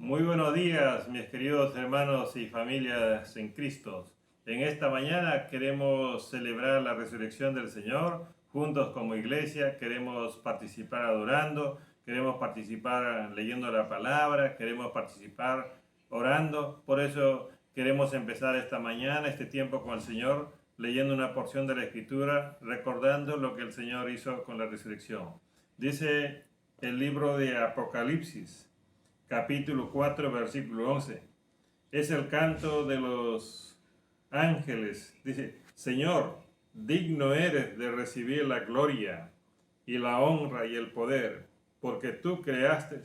Muy buenos días, mis queridos hermanos y familias en Cristo. En esta mañana queremos celebrar la resurrección del Señor. Juntos como iglesia queremos participar adorando, queremos participar leyendo la palabra, queremos participar orando. Por eso queremos empezar esta mañana, este tiempo con el Señor, leyendo una porción de la Escritura, recordando lo que el Señor hizo con la resurrección. Dice el libro de Apocalipsis, capítulo 4, versículo 11. Es el canto de los ángeles. Dice: Señor, digno eres de recibir la gloria y la honra y el poder, porque tú creaste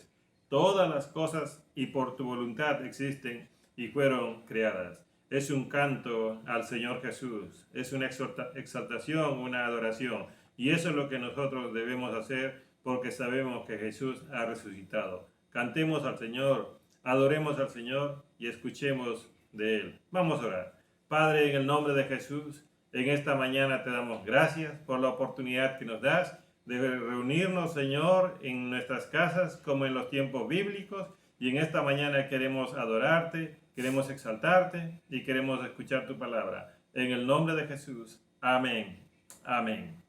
todas las cosas y por tu voluntad existen y fueron creadas. Es un canto al Señor Jesús, es una exaltación, una adoración. Y eso es lo que nosotros debemos hacer, porque sabemos que Jesús ha resucitado. Cantemos al Señor, adoremos al Señor y escuchemos de Él. Vamos a orar. Padre, en el nombre de Jesús, en esta mañana te damos gracias por la oportunidad que nos das de reunirnos, Señor, en nuestras casas como en los tiempos bíblicos. Y en esta mañana queremos adorarte, queremos exaltarte y queremos escuchar tu palabra. En el nombre de Jesús. Amén. Amén.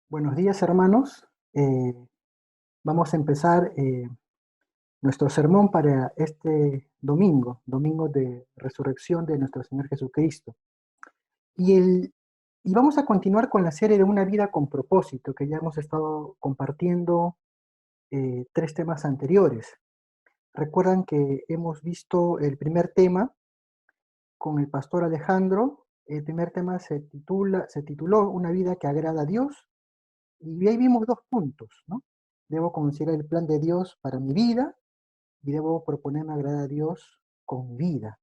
Buenos días, hermanos. Vamos a empezar nuestro sermón para este domingo, domingo de resurrección de nuestro Señor Jesucristo. Y vamos a continuar con la serie de Una vida con propósito, que ya hemos estado compartiendo 3 temas anteriores. Recuerdan que hemos visto el primer tema con el pastor Alejandro. El primer tema se tituló Una vida que agrada a Dios. Y ahí vimos 2 puntos, ¿no? Debo considerar el plan de Dios para mi vida y debo proponerme agradar a Dios con mi vida.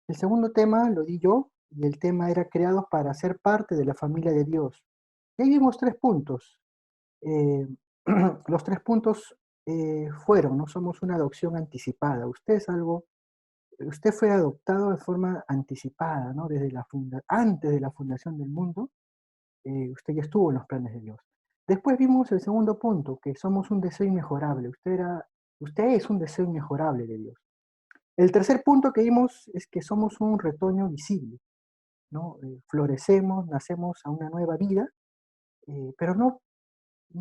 El segundo tema lo di yo y el tema era creados para ser parte de la familia de Dios. Y ahí vimos 3 puntos. Eh, los 3 puntos fueron, no somos una adopción anticipada. Usted fue adoptado de forma anticipada, ¿no? Antes de la fundación del mundo, usted ya estuvo en los planes de Dios. Después vimos el segundo punto, que somos un deseo inmejorable. Usted es un deseo inmejorable de Dios. El tercer punto que vimos es que somos un retoño visible, ¿no? Florecemos, nacemos a una nueva vida, pero no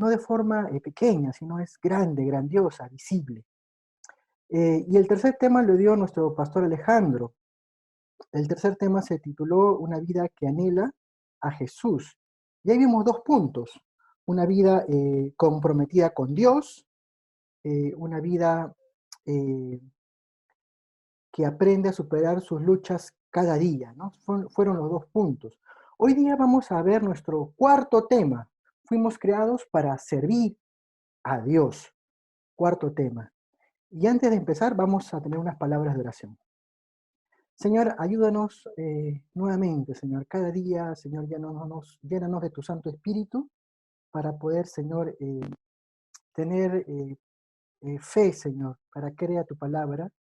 de forma pequeña, sino es grande, grandiosa, visible. Y el tercer tema lo dio nuestro pastor Alejandro. El tercer tema se tituló Una vida que anhela a Jesús. Y ahí vimos 2 puntos. Una vida comprometida con Dios, una vida que aprende a superar sus luchas cada día, ¿no? Fueron los 2 puntos. Hoy día vamos a ver nuestro cuarto tema. Fuimos creados para servir a Dios. Cuarto tema. Y antes de empezar, vamos a tener unas palabras de oración. Señor, ayúdanos nuevamente, Señor. Cada día, Señor, llénanos de tu Santo Espíritu para poder, Señor, tener fe, Señor, para creer a tu palabra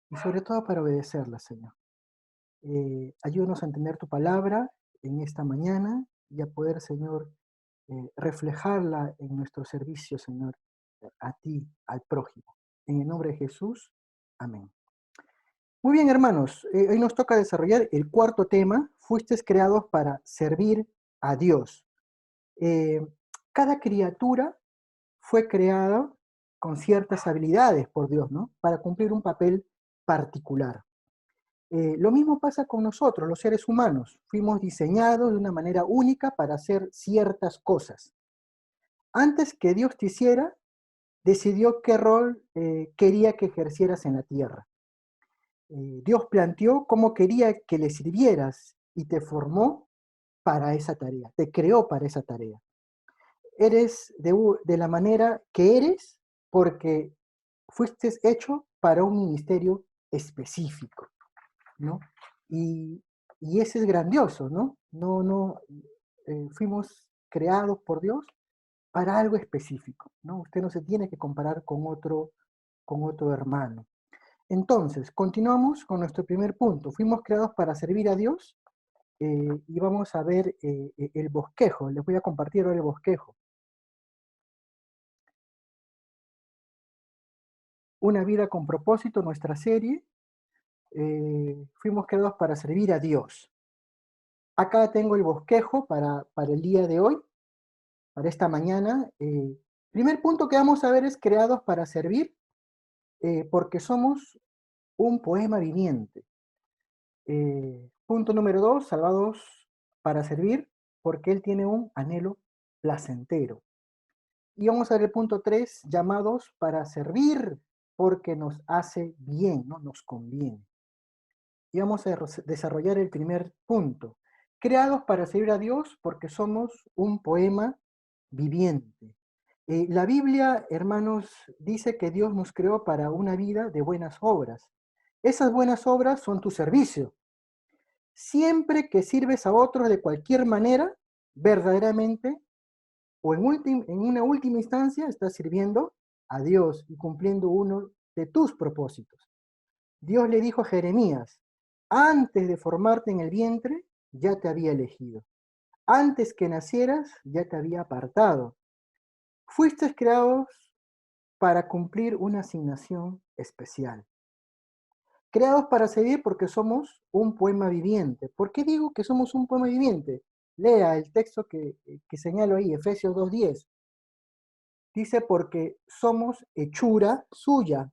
y sobre todo para obedecerla, Señor. Ayúdanos a entender tu palabra en esta mañana y a poder, Señor, reflejarla en nuestro servicio, Señor, a ti, al prójimo. En el nombre de Jesús, amén. Muy bien, hermanos, hoy nos toca desarrollar el cuarto tema. Fuisteis creados para servir a Dios. Eh, Cada criatura fue creada con ciertas habilidades por Dios, ¿no? Para cumplir un papel particular. Lo mismo pasa con nosotros, los seres humanos. Fuimos diseñados de una manera única para hacer ciertas cosas. Antes que Dios te hiciera, decidió qué rol quería que ejercieras en la tierra. Dios planteó cómo quería que le sirvieras y te formó para esa tarea, te creó para esa tarea. Eres de la manera que eres porque fuiste hecho para un ministerio específico, ¿no? Y, y ese es grandioso, ¿no? Fuimos creados por Dios para algo específico, ¿no? Usted no se tiene que comparar con otro hermano. Entonces, continuamos con nuestro primer punto. Fuimos creados para servir a Dios y vamos a ver el bosquejo. Les voy a compartir ahora el bosquejo. Una vida con propósito, nuestra serie. Fuimos creados para servir a Dios. Acá tengo el bosquejo para el día de hoy, para esta mañana. Primer punto que vamos a ver es creados para servir, porque somos un poema viviente. Punto número 2, salvados para servir, porque Él tiene un anhelo placentero. Y vamos a ver el punto 3, llamados para servir, porque nos hace bien, ¿no? Nos conviene. Y vamos a desarrollar el primer punto. Creados para servir a Dios porque somos un poema viviente. La Biblia, hermanos, dice que Dios nos creó para una vida de buenas obras. Esas buenas obras son tu servicio. Siempre que sirves a otros de cualquier manera, verdaderamente, o en una última instancia, estás sirviendo a Dios y cumpliendo uno de tus propósitos. Dios le dijo a Jeremías, antes de formarte en el vientre, ya te había elegido. Antes que nacieras, ya te había apartado. Fuiste creados para cumplir una asignación especial. Creados para servir porque somos un poema viviente. ¿Por qué digo que somos un poema viviente? Lea el texto que señalo ahí, Efesios 2:10. Dice, porque somos hechura suya,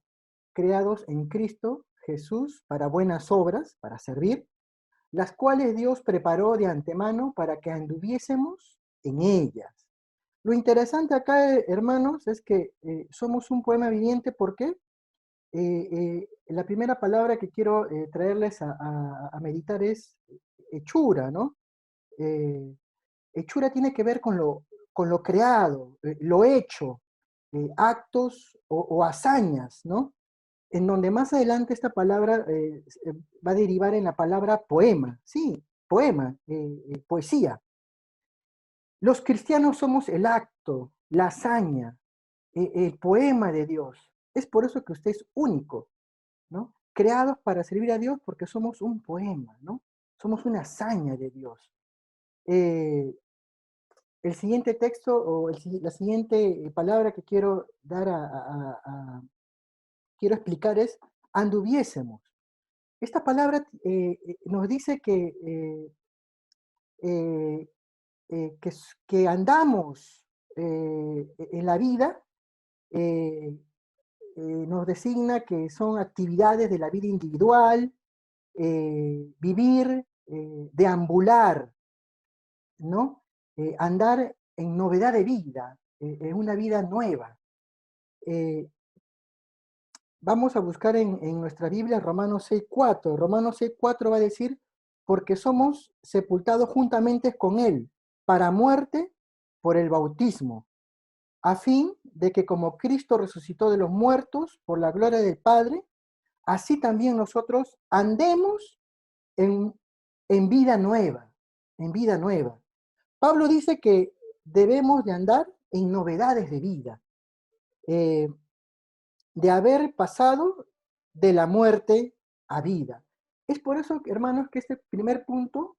creados en Cristo Jesús para buenas obras, para servir, las cuales Dios preparó de antemano para que anduviésemos en ellas. Lo interesante acá, hermanos, es que somos un poema viviente. ¿Por qué? La primera palabra que quiero traerles a meditar es hechura, ¿no? Eh, hechura tiene que ver con lo creado, lo hecho, actos o hazañas, ¿no? En donde más adelante esta palabra va a derivar en la palabra poema, sí, poema, poesía. Los cristianos somos el acto, la hazaña, el poema de Dios. Es por eso que usted es único, ¿no? Creados para servir a Dios porque somos un poema, ¿no? Somos una hazaña de Dios. Eh, el siguiente texto o la siguiente palabra que quiero dar quiero explicar es anduviésemos. Esta palabra nos dice eh, que andamos en la vida, eh, nos designa que son actividades de la vida individual, vivir, deambular, ¿no? Andar en novedad de vida, en una vida nueva. Eh, Vamos a buscar en nuestra Biblia Romanos 6:4. Romanos 6:4 va a decir, porque somos sepultados juntamente con Él, para muerte por el bautismo, a fin de que como Cristo resucitó de los muertos por la gloria del Padre, así también nosotros andemos en, en vida nueva, en vida nueva. Pablo dice que debemos de andar en novedades de vida, eh, de haber pasado de la muerte a vida. Es por eso, hermanos, que este primer punto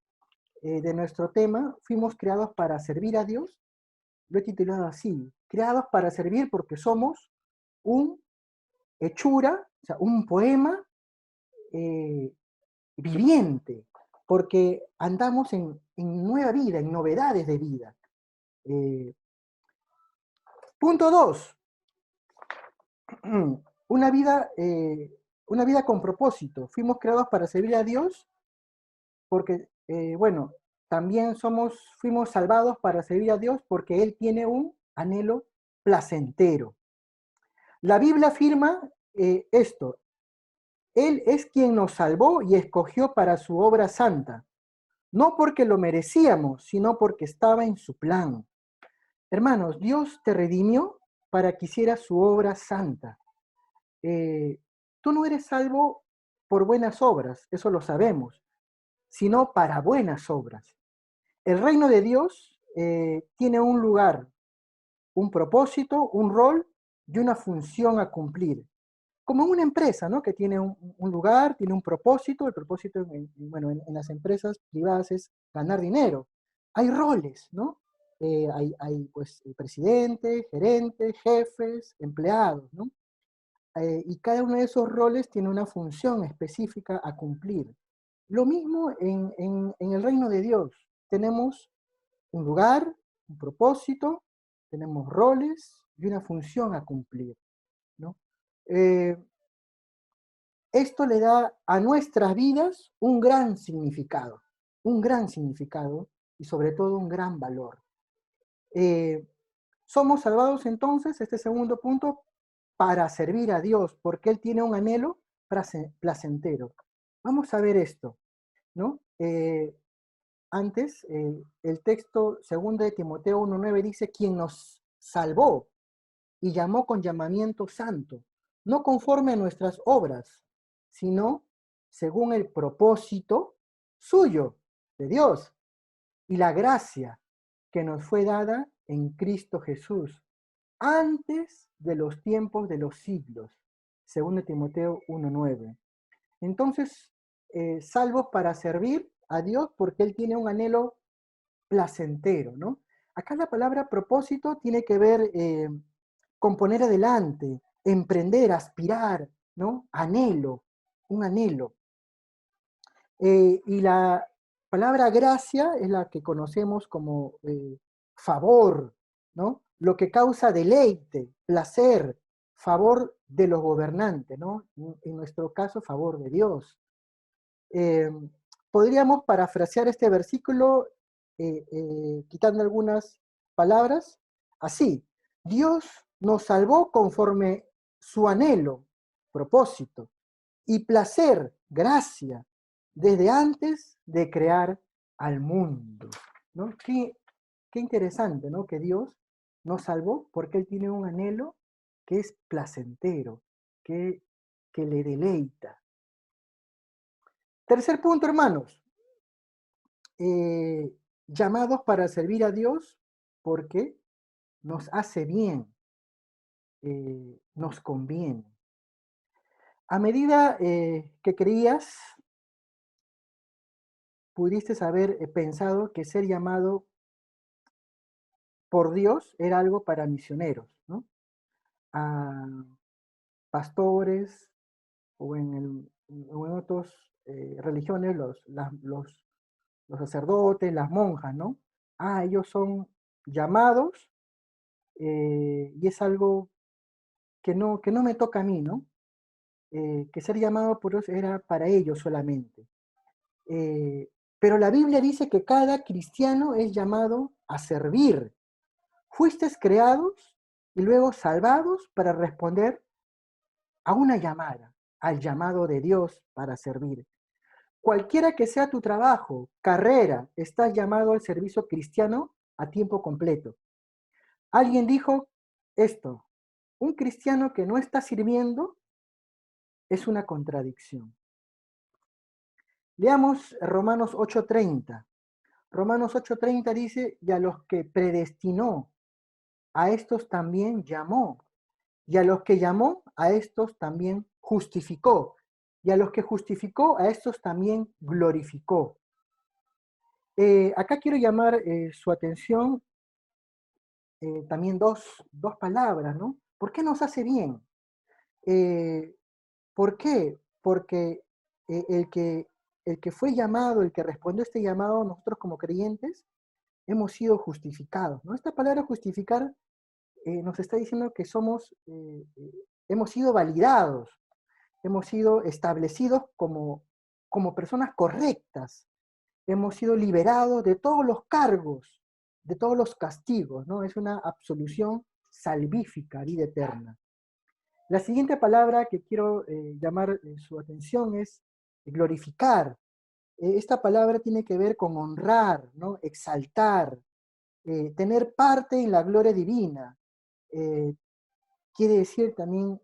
de nuestro tema, fuimos creados para servir a Dios, lo he titulado así, creados para servir porque somos un hechura, o sea, un poema eh, viviente, porque andamos en nueva vida, en novedades de vida. Eh, Punto 2, una vida, una vida con propósito. Fuimos creados para servir a Dios porque, bueno, también fuimos salvados para servir a Dios porque Él tiene un anhelo placentero. La Biblia afirma esto: Él es quien nos salvó y escogió para su obra santa, no porque lo merecíamos, sino porque estaba en su plan. Hermanos, Dios te redimió para que hicieras su obra santa. Tú no eres salvo por buenas obras, eso lo sabemos, sino para buenas obras. El reino de Dios tiene un lugar, un propósito, un rol y una función a cumplir. Como una empresa, ¿no? Que tiene un lugar, tiene un propósito. El propósito, bueno, en las empresas privadas es ganar dinero. Hay roles, ¿no? Hay pues presidente, gerente, jefes, empleados, ¿no? Y cada uno de esos roles tiene una función específica a cumplir. Lo mismo en el reino de Dios. Tenemos un lugar, un propósito, tenemos roles y una función a cumplir, ¿no? Eh, Esto le da a nuestras vidas un gran significado y sobre todo un gran valor. Eh, Somos salvados entonces, este segundo punto, para servir a Dios, porque Él tiene un anhelo placentero. Vamos a ver esto, ¿no? Antes, el texto 2 de Timoteo 1:9 dice, quien nos salvó y llamó con llamamiento santo, no conforme a nuestras obras, sino según el propósito suyo, de Dios, y la gracia que nos fue dada en Cristo Jesús, antes de los tiempos de los siglos, según Timoteo 1:9. Entonces, salvo para servir a Dios porque Él tiene un anhelo placentero, ¿no? Acá la palabra propósito tiene que ver con poner adelante, emprender, aspirar, ¿no? Anhelo, un anhelo. Y palabra gracia es la que conocemos como favor, ¿no? Lo que causa deleite, placer, favor de los gobernantes, ¿no? En nuestro caso, favor de Dios. Eh, Podríamos parafrasear este versículo quitando algunas palabras así. Dios nos salvó conforme su anhelo, propósito, y placer, gracia, desde antes de crear al mundo. ¿No? Qué interesante, ¿no? Que Dios nos salvó porque Él tiene un anhelo que es placentero, que, que le deleita. Tercer punto, hermanos, llamados para servir a Dios porque nos hace bien, nos conviene. A medida que creías, pudiste haber pensado que ser llamado por Dios era algo para misioneros, ¿no? A pastores o en otras religiones, los sacerdotes, las monjas, ¿no? Ah, ellos son llamados y es algo que no me toca a mí, ¿no? Que ser llamado por Dios era para ellos solamente. Pero la Biblia dice que cada cristiano es llamado a servir. Fuisteis creados y luego salvados para responder a una llamada, al llamado de Dios para servir. Cualquiera que sea tu trabajo, carrera, estás llamado al servicio cristiano a tiempo completo. Alguien dijo esto, un cristiano que no está sirviendo es una contradicción. Leamos Romanos 8:30. Romanos 8:30 dice, y a los que predestinó, a estos también llamó. Y a los que llamó, a estos también justificó. Y a los que justificó, a estos también glorificó. Acá quiero llamar su atención también dos palabras, ¿no? ¿Por qué nos hace bien? Eh, ¿Por qué? Porque eh, el que, el que fue llamado, el que respondió a este llamado, nosotros como creyentes, hemos sido justificados, ¿no? Esta palabra justificar nos está diciendo que hemos sido validados, hemos sido establecidos como personas correctas, hemos sido liberados de todos los cargos, de todos los castigos, ¿no? Es una absolución salvífica, vida eterna. La siguiente palabra que quiero llamar su atención es glorificar. Esta palabra tiene que ver con honrar, ¿no? Exaltar, tener parte en la gloria divina. Eh, Quiere decir también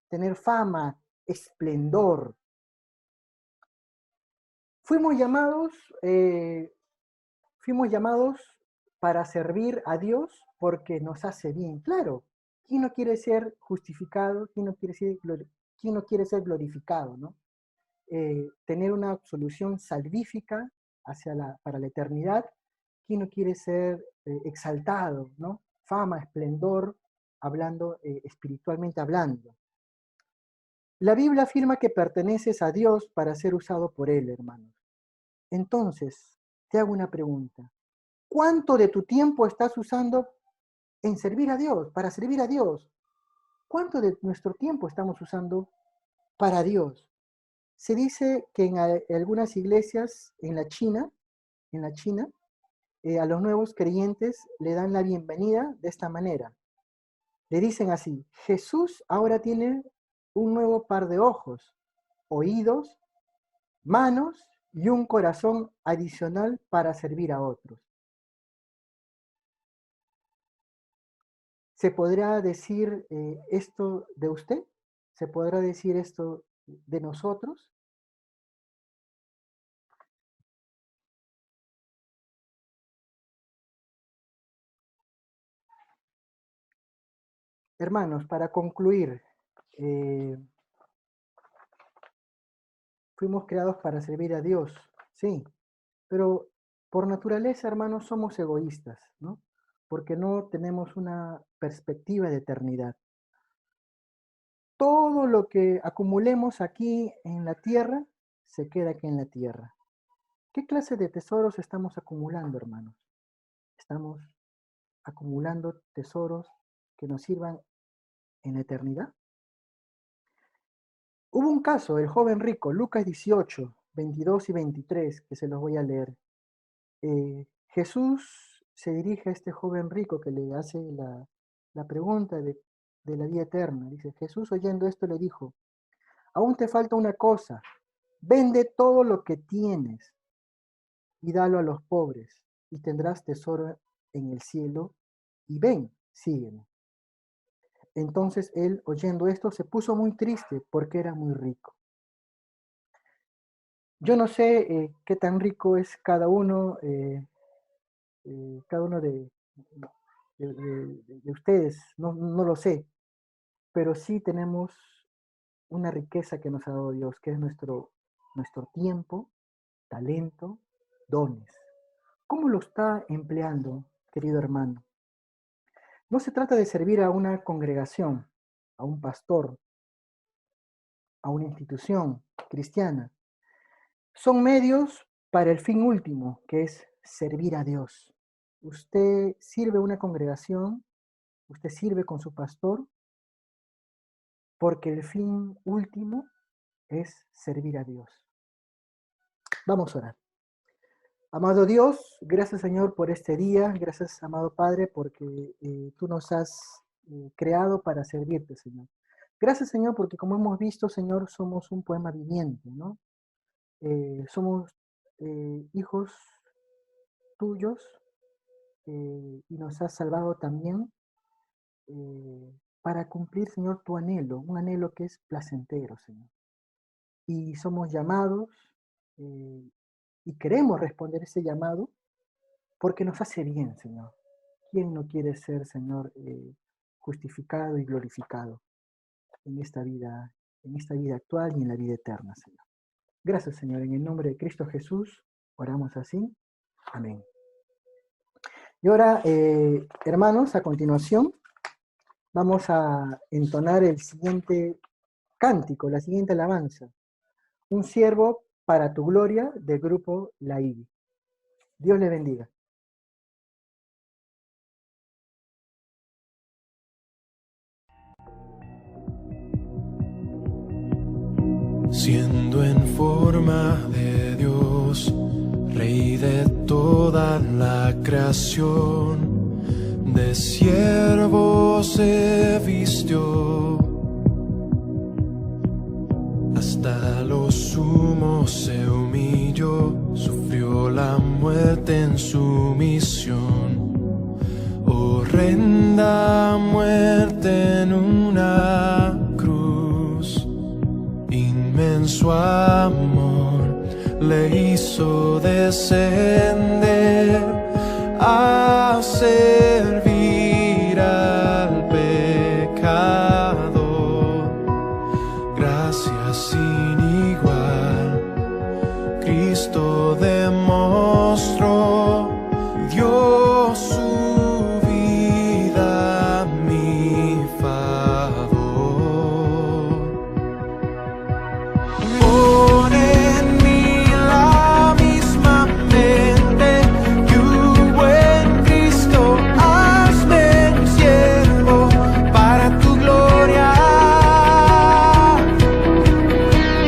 tener fama, esplendor. Fuimos llamados, eh, fuimos llamados para servir a Dios porque nos hace bien. Claro, ¿quién no quiere ser justificado? ¿Quién no quiere ser glorificado? ¿No? Tener una absolución salvífica para la eternidad. ¿Quién no quiere ser exaltado? ¿No? Fama, esplendor, hablando espiritualmente hablando. La Biblia afirma que perteneces a Dios para ser usado por Él, hermanos. Entonces, te hago una pregunta. ¿Cuánto de tu tiempo estás usando en servir a Dios, para servir a Dios? ¿Cuánto de nuestro tiempo estamos usando para Dios? Se dice que en algunas iglesias en la China, a los nuevos creyentes le dan la bienvenida de esta manera. Le dicen así, Jesús ahora tiene un nuevo par de ojos, oídos, manos y un corazón adicional para servir a otros. ¿Se podrá decir esto de usted? ¿Se podrá decir esto de nosotros? Hermanos, para concluir, eh, fuimos creados para servir a Dios, sí, pero por naturaleza, hermanos, somos egoístas, ¿no? Porque no tenemos una perspectiva de eternidad. Todo lo que acumulemos aquí en la tierra se queda aquí en la tierra. ¿Qué clase de tesoros estamos acumulando, hermanos? ¿Estamos acumulando tesoros que nos sirvan en la eternidad? Hubo un caso, el joven rico, Lucas 18, 22 y 23, que se los voy a leer. Jesús se dirige a este joven rico que le hace la pregunta de la vida eterna. Dice, Jesús oyendo esto le dijo, aún te falta una cosa, vende todo lo que tienes y dalo a los pobres, y tendrás tesoro en el cielo, y ven, sígueme. Entonces él, oyendo esto, se puso muy triste porque era muy rico. Yo no sé qué tan rico es cada uno de ustedes, no lo sé, pero sí tenemos una riqueza que nos ha dado Dios, que es nuestro tiempo, talento, dones. ¿Cómo lo está empleando, querido hermano? No se trata de servir a una congregación, a un pastor, a una institución cristiana. Son medios para el fin último, que es servir a Dios. Usted sirve a una congregación, usted sirve con su pastor, porque el fin último es servir a Dios. Vamos a orar. Amado Dios, gracias Señor por este día, gracias amado Padre porque tú nos has creado para servirte, Señor. Gracias Señor porque como hemos visto, Señor, somos un poema viviente, ¿no? Somos hijos tuyos y nos has salvado también para cumplir, Señor, tu anhelo, un anhelo que es placentero, Señor. Y somos llamados y queremos responder ese llamado porque nos hace bien, Señor. ¿Quién no quiere ser, Señor, justificado y glorificado en esta vida actual y en la vida eterna, Señor? Gracias, Señor. En el nombre de Cristo Jesús, oramos así. Amén. Y ahora, hermanos, a continuación, vamos a entonar el siguiente cántico, la siguiente alabanza. Un siervo para tu gloria, del grupo La Ibi. Dios le bendiga. Siendo en forma de Dios, Rey de toda la creación, de siervo se vistió, hasta lo sumo se humilló, sufrió la muerte en su misión, horrenda muerte en una cruz. Inmenso amor le hizo descender a servir al pecador. Gracia sin igual, Cristo demostró, dio su vida a mi favor. Pone en mí la misma mente que hubo en Cristo, hazme un siervo para tu gloria.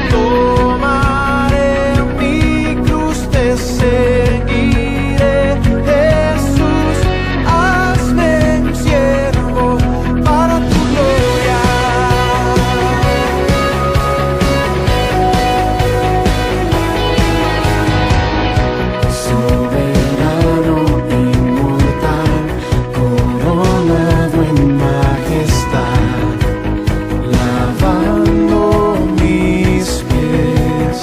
Tomaré mi cruz, te seguiré, Jesús, hazme un siervo para tu gloria. Soberano, inmortal, coronado en majestad, lavando mis pies,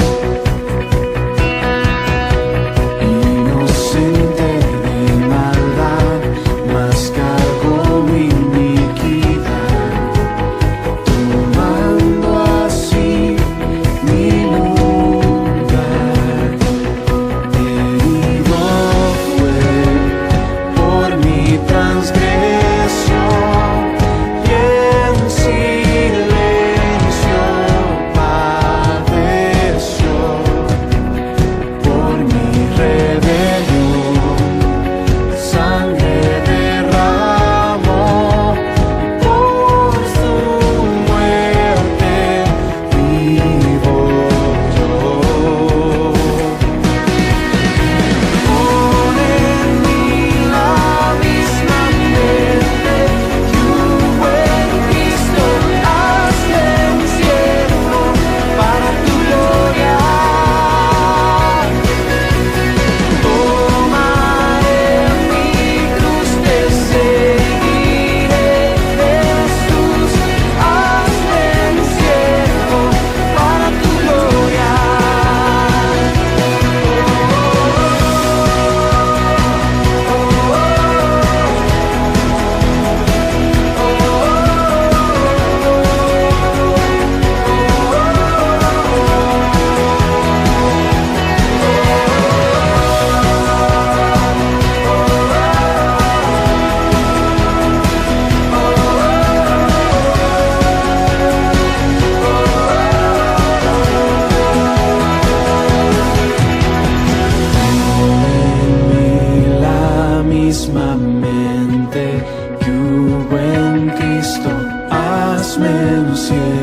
inocente de maldad, mas cargó mi iniquidad, tomando así mi lugar. Herido fue por mi transgresión y en silencio padeció por mi mismamente que hubo en Cristo, hazme un cielo.